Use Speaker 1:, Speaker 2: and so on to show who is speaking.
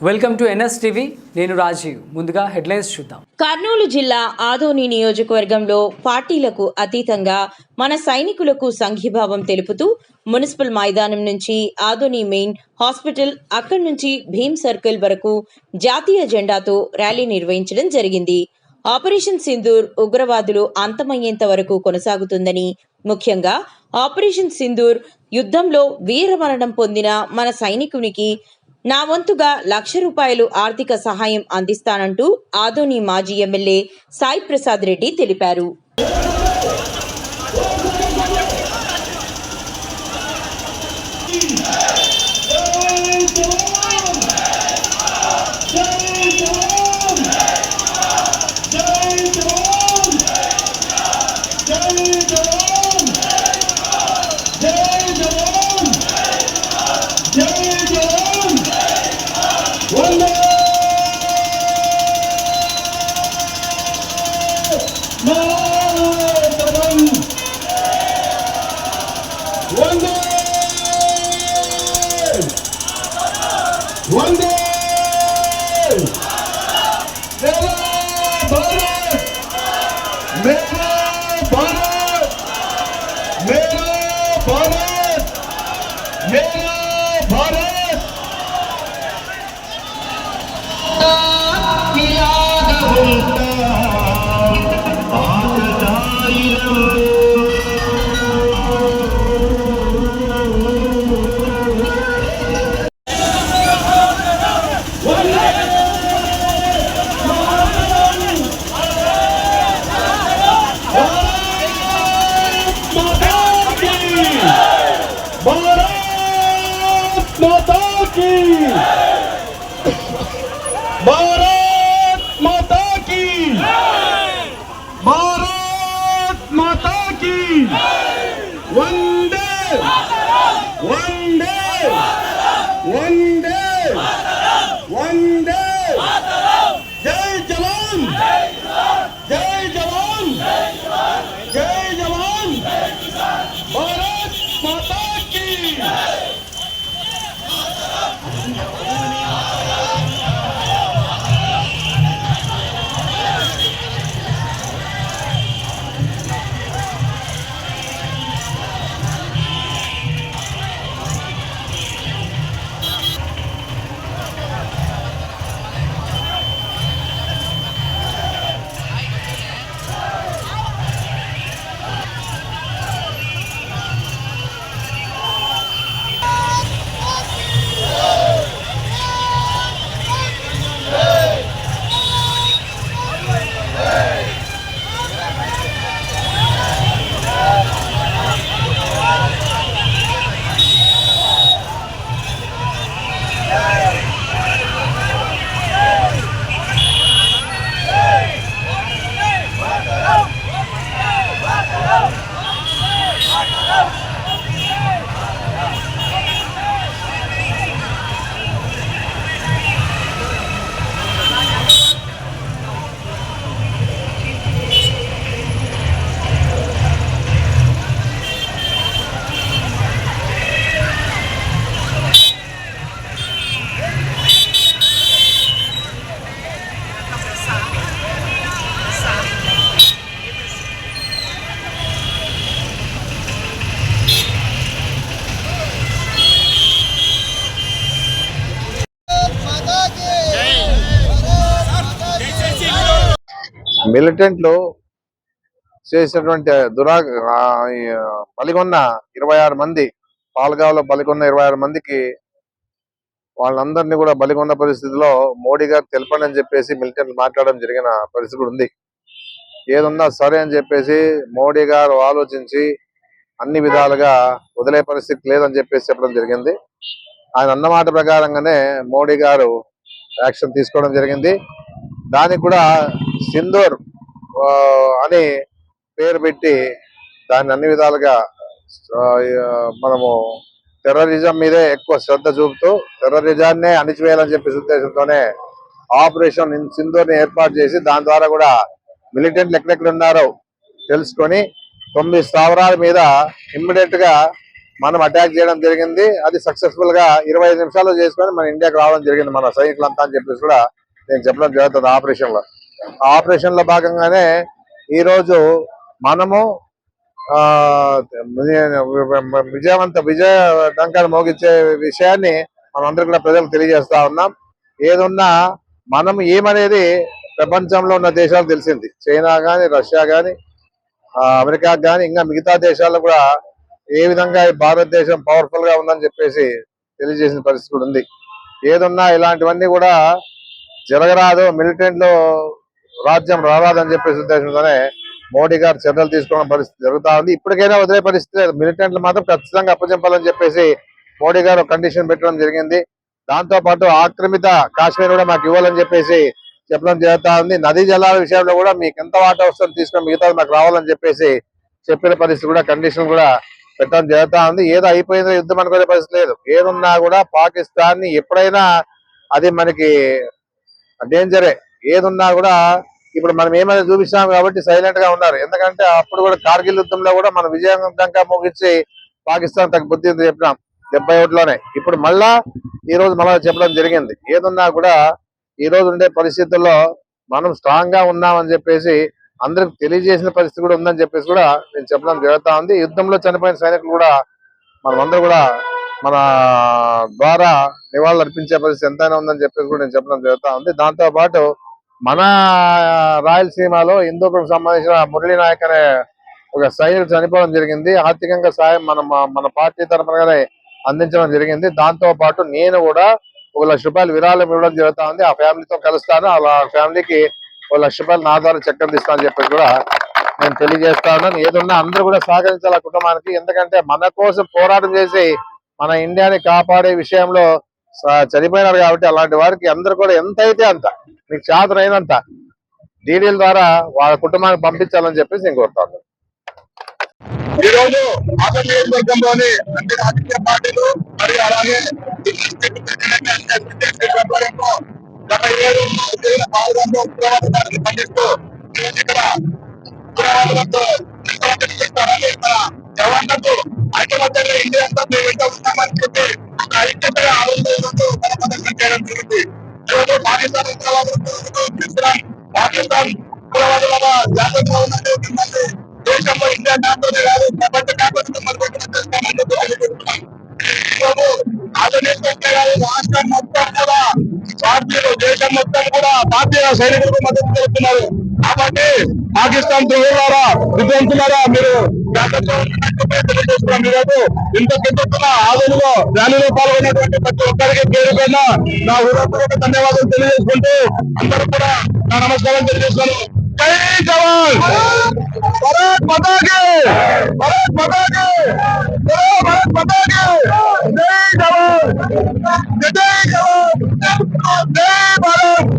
Speaker 1: Welcome to NSTV. నేను రాజీవ్. ముందుగా headlines చూద్దాం.
Speaker 2: కర్నూలు జిల్లా ఆదోని నియోజకవర్గంలో పార్టీలకు అతీతంగా మన సైనికులకు సంఘీభావం తెలుపుతూ మున్సిపల్ మైదానం నుంచి ఆదోని మెయిన్ హాస్పిటల్, అక్కడి నుంచి భీమ్ సర్కిల్ వరకు జాతీయ జెండాతో ర్యాలీ నిర్వహించడం జరిగింది. ఆపరేషన్ సింధూర్ ఉగ్రవాదులు అంతమయ్యేంత వరకు కొనసాగుతుందని, ముఖ్యంగా ఆపరేషన్ సింధూర్ యుద్ధంలో వీరమరణం పొందిన మన సైనికునికి నా వంతుగా ₹1,00,000 ఆర్థిక సహాయం అందిస్తానంటూ ఆదోని మాజీ ఎమ్మెల్యే సాయి ప్రసాద్ రెడ్డి తెలిపారు.
Speaker 3: వందే మేరా భారత్, మేరా భారత్, మేరా భారత్. भारत माता की, भारत माता की, वंदे वंदे वंदे वंदे. जय जवान, जय जवान, जय जवान, भारत माता की.
Speaker 4: మిలిటెంట్లు చేసినటువంటి బలిగొన్న 26 మంది, పాల్గావ్లో బలిగొన్న 26 మందికి వాళ్ళందరినీ కూడా బలిగొన్న పరిస్థితిలో మోడీ గారు తెలపండి అని చెప్పేసి మిలిటెంట్లు మాట్లాడడం జరిగిన పరిస్థితి ఉంది. ఏదున్నా సరే అని చెప్పేసి మోడీ గారు ఆలోచించి అన్ని విధాలుగా వదిలే పరిస్థితి లేదని చెప్పేసి చెప్పడం జరిగింది. ఆయన అన్నమాట ప్రకారంగానే మోడీ గారు యాక్షన్ తీసుకోవడం జరిగింది. దానికి కూడా సింధూర్ అని పేరు పెట్టి దాన్ని అన్ని విధాలుగా మనము టెర్రరిజం మీదే ఎక్కువ శ్రద్ధ చూపుతూ టెర్రరిజాన్నే అణిచివేయాలని చెప్పేసి ఉద్దేశంతోనే ఆపరేషన్ సింధూర్ ని ఏర్పాటు చేసి దాని ద్వారా కూడా మిలిటెంట్లు ఎక్కడెక్కడ ఉన్నారో తెలుసుకొని 9 స్థావరాల మీద ఇమ్మీడియట్ గా మనం అటాక్ చేయడం జరిగింది. అది సక్సెస్ఫుల్ గా 25 నిమిషాల్లో చేసుకొని మన ఇండియాకి రావడం జరిగింది మన సైనికులంతా అని చెప్పేసి కూడా నేను చెప్పడం జరుగుతుంది ఆపరేషన్ లో. ఆ ఆపరేషన్ లో భాగంగానే ఈ రోజు మనము ఆ విజయ డంకాలు మోగించే విషయాన్ని మనందరూ కూడా ప్రజలకు తెలియజేస్తా ఉన్నాం. ఏదున్నా మనం ఏమనేది ప్రపంచంలో ఉన్న దేశాలకు తెలిసింది. చైనా గాని, రష్యా గాని, అమెరికా గాని, ఇంకా మిగతా దేశాల్లో కూడా ఏ విధంగా ఈ భారతదేశం పవర్ఫుల్ గా ఉందని చెప్పేసి తెలియజేసిన పరిస్థితి కూడా ఉంది. ఏదున్నా ఇలాంటివన్నీ కూడా జరగరాదు, మిలిటెంట్ లో రాజ్యం రారాదని చెప్పేసి ఉద్దేశంతోనే మోడీ గారు చర్యలు తీసుకోవడం పరిస్థితి జరుగుతా ఉంది. ఇప్పటికైనా వదిలే పరిస్థితి లేదు. మిలిటెంట్లు మాత్రం ఖచ్చితంగా అప్పచెప్పాలని చెప్పేసి మోడీ గారు కండిషన్ పెట్టడం జరిగింది. దాంతో పాటు ఆక్రమిత కాశ్మీర్ కూడా మాకు ఇవ్వాలని చెప్పేసి చెప్పడం జరుగుతా ఉంది. నదీ జలాల విషయంలో కూడా మీకు ఎంత వాటా వస్తుందో తీసుకొని మిగతా మాకు రావాలని చెప్పేసి చెప్పిన పరిస్థితి కూడా కండిషన్ కూడా పెట్టడం జరుగుతా ఉంది. ఏదో అయిపోయిందో యుద్ధం అనుకునే పరిస్థితి లేదు. ఏదున్నా కూడా పాకిస్తాన్ ని ఎప్పుడైనా అది మనకి డేంజరే. ఏదున్నా కూడా ఇప్పుడు మనం ఏమైనా చూపిస్తాం కాబట్టి సైలెంట్ గా ఉన్నారు. ఎందుకంటే అప్పుడు కూడా కార్గిల్ యుద్ధంలో కూడా మనం విజయవంతంగా ముగించి పాకిస్తాన్ తగ్గ బుద్ధి చెప్పినాం 71లోనే. ఇప్పుడు మళ్ళా ఈ రోజు మళ్ళా చెప్పడం జరిగింది. ఏదున్నా కూడా ఈ రోజు ఉండే పరిస్థితుల్లో మనం స్ట్రాంగ్ గా ఉన్నామని చెప్పేసి అందరికి తెలియజేసిన పరిస్థితి కూడా ఉందని చెప్పేసి కూడా నేను చెప్పడం జరుగుతా ఉంది. యుద్ధంలో చనిపోయిన సైనికులు కూడా మనమందరూ కూడా మన ద్వారా నివాళులు అర్పించే పరిస్థితి ఎంతైనా ఉందని చెప్పేసి కూడా నేను చెప్పడం జరుగుతా ఉంది. దాంతో పాటు మన రాయలసీమలో హిందూపురం సంబంధించిన మురళీ నాయక్ అనే ఒక సైనికుడు చనిపోవడం జరిగింది. ఆర్థికంగా సాయం మన పార్టీ తరఫునగానే అందించడం జరిగింది. దాంతో పాటు నేను కూడా ₹1,00,000 విరాళం ఇవ్వడం జరుగుతా ఉంది. ఆ ఫ్యామిలీతో కలుస్తాను. అలా ఫ్యామిలీకి ₹1,00,000 నా ద్వారా చెక్ అందిస్తా అని చెప్పేసి కూడా నేను తెలియజేస్తా ఉన్నాను. ఏదున్నా అందరూ కూడా సహకరించాలి ఆ కుటుంబానికి. ఎందుకంటే మన కోసం పోరాటం చేసి మన ఇండియాని కాపాడే విషయంలో చనిపోయినారు కాబట్టి అలాంటి వారికి అందరూ కూడా ఎంత అయితే అంత మీకు చేతనైనంత డీడీల ద్వారా వాళ్ళ కుటుంబానికి పంపించాలని చెప్పేసి నేను కోరుతాను.
Speaker 3: ఈ రోజు ఆంధ్ర నియోజకవర్గంలోని అన్ని రాజకీయ పార్టీలు మరియు అలాగే గత 7 పాల్గొంటూ ఉగ్రవాదానికి ఖండిస్తూ ఇక్కడ ఉగ్రవాదులతో జవాన్లకు ఐకమత్యంగా ఇండియాతో మేము వెంట ఉన్నామని చెప్పి ఒక ఐక్యతగా ఆలోచనతో బలపదం చేయడం జరిగింది. ఈరోజు పాకిస్తాన్ ఉగ్రవాదులతో పాకిస్తాన్ ఉగ్రవాదుల జాగ్రత్తగా ఉన్నట్టు మిమ్మల్ని దేశంలో ఇండియా మ్యాప్తోనే కాదు ప్రపంచ మ్యాప్ మిమ్మల్ని తెలియజేస్తున్నాం. రాష్ట్రం మొత్తం కూడా పార్టీలు దేశం మొత్తం కూడా భారతీయ సైనికులకు మద్దతు తెలుపుతున్నారు. కాబట్టి పాకిస్తాన్ ద్రోహులారా, విద్వాంసులారా మీరు తెలియజేస్తున్నాం. ఈరోజు ఇంత పెద్ద ఆదరణలో ర్యాలీలో పాల్గొన్నటువంటి ప్రతి ఒక్కరికి పేరుకైనా నా హృదయపూర్వక ధన్యవాదాలు తెలియజేసుకుంటూ అందరూ కూడా నా నమస్కారం తెలియజేస్తున్నాను. జై జవాన్, భారత్ మాతా కీ, భారత్ మాతా కీ, భారత్ మాతా కీ, జై జవాన్, జై జవాన్, జై భారత్.